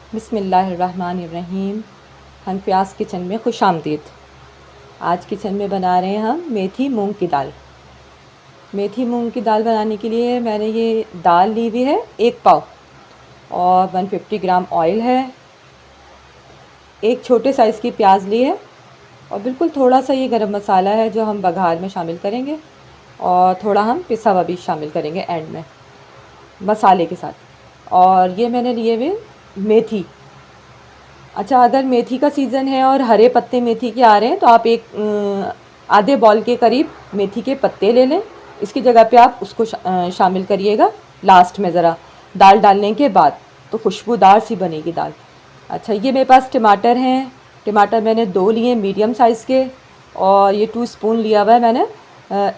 बिस्मिल्लाहिर्रहमानिर्रहीम। हनफयाज़ किचन में खुशामदीद। आज किचन में बना रहे हैं हम मेथी मूंग की दाल। मेथी मूंग की दाल बनाने के लिए मैंने ये दाल ली हुई है 1 पाव और 150 ग्राम ऑयल है। एक छोटे साइज़ की प्याज ली है और बिल्कुल थोड़ा सा ये गरम मसाला है जो हम बघार में शामिल करेंगे और थोड़ा हम पिसा हुआ भी शामिल करेंगे एंड में मसाले के साथ। और ये मैंने लिए हुए मेथी। अच्छा, अगर मेथी का सीज़न है और हरे पत्ते मेथी के आ रहे हैं तो आप एक आधे बॉल के करीब मेथी के पत्ते ले लें। इसकी जगह पे आप उसको शामिल करिएगा लास्ट में ज़रा दाल डालने के बाद, तो खुशबूदार सी बनेगी दाल। अच्छा, ये मेरे पास टमाटर हैं। टमाटर मैंने 2 लिए मीडियम साइज़ के और ये 2 स्पून लिया हुआ है मैंने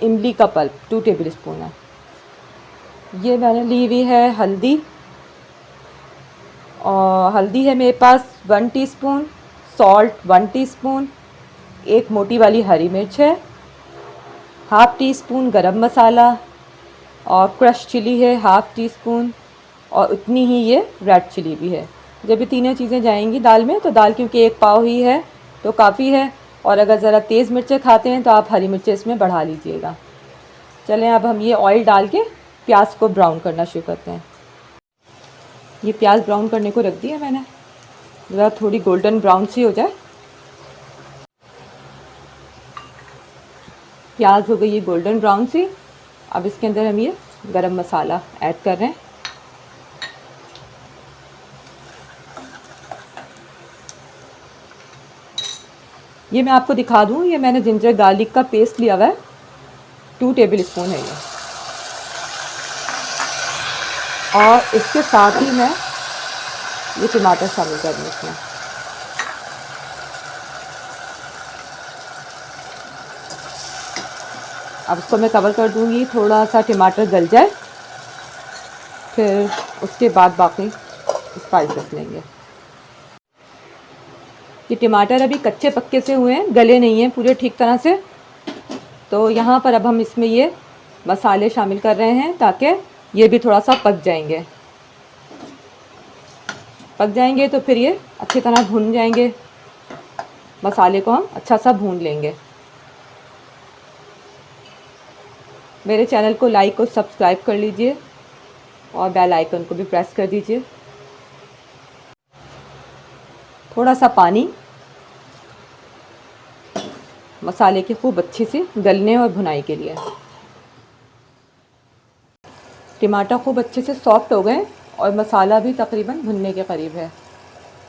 इमली का पल्प 2 टेबल स्पून है। ये मैंने ली हुई है हल्दी, और हल्दी है मेरे पास 1 टीस्पून, सॉल्ट 1 टीस्पून, एक मोटी वाली हरी मिर्च है, हाफ़ टी स्पून गरम मसाला और क्रश चिली है 1/2 टीस्पून, और उतनी ही ये रेड चिली भी है। जब ये तीनों चीज़ें जाएंगी दाल में तो दाल क्योंकि 1 पाव ही है तो काफ़ी है, और अगर ज़रा तेज़ मिर्चें खाते हैं तो आप हरी मिर्चें इसमें बढ़ा लीजिएगा। चलें, अब हम ये ऑयल डाल के प्याज को ब्राउन करना शुरू करते हैं। ये प्याज ब्राउन करने को रख दिया मैंने, ज़रा थोड़ी गोल्डन ब्राउन सी हो जाए। प्याज हो गई ये गोल्डन ब्राउन सी। अब इसके अंदर हम ये गरम मसाला ऐड कर रहे हैं। ये मैं आपको दिखा दूँ, ये मैंने जिंजर गार्लिक का पेस्ट लिया हुआ है 2 टेबल स्पून है ये। और इसके साथ ही मैं ये टमाटर शामिल कर दूँ इसमें। अब इसको मैं कवर कर दूँगी, थोड़ा सा टमाटर गल जाए, फिर उसके बाद बाकी स्पाइसेस लेंगे। ये टमाटर अभी कच्चे पक्के से हुए हैं, गले नहीं हैं पूरे ठीक तरह से। तो यहाँ पर अब हम इसमें ये मसाले शामिल कर रहे हैं ताकि ये भी थोड़ा सा पक जाएंगे। तो फिर ये अच्छी तरह भून जाएंगे, मसाले को हम अच्छा सा भून लेंगे। मेरे चैनल को लाइक और सब्सक्राइब कर लीजिए और बेल आइकन को भी प्रेस कर दीजिए। थोड़ा सा पानी मसाले की खूब अच्छे से गलने और भुनाई के लिए। टमाटर खूब अच्छे से सॉफ्ट हो गए और मसाला भी तकरीबन भुनने के करीब है।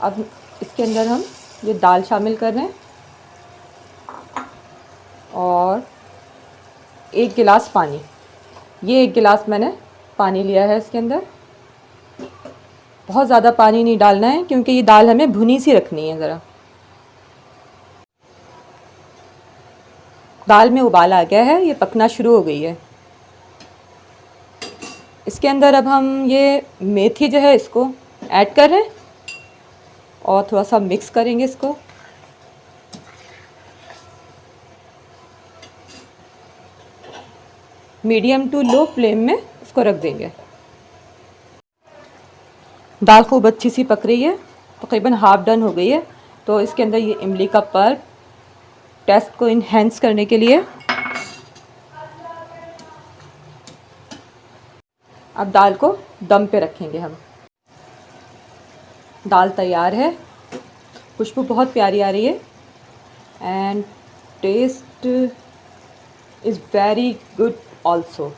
अब इसके अंदर हम ये दाल शामिल कर रहे हैं और 1 गिलास पानी। ये 1 गिलास मैंने पानी लिया है इसके अंदर। बहुत ज़्यादा पानी नहीं डालना है क्योंकि ये दाल हमें भुनी सी रखनी है। ज़रा दाल में उबाल आ गया है, ये पकना शुरू हो गई है। इसके अंदर अब हम ये मेथी जो है इसको ऐड कर रहे हैं और थोड़ा सा मिक्स करेंगे इसको। मीडियम टू लो फ्लेम में इसको रख देंगे। दाल खूब अच्छी सी पक रही है, तकरीबन हाफ डन हो गई है। तो इसके अंदर ये इमली का पल्प टेस्ट को इन्हेंस करने के लिए। अब दाल को दम पे रखेंगे हम। दाल तैयार है, खुशबू बहुत प्यारी आ रही है and taste is very good also.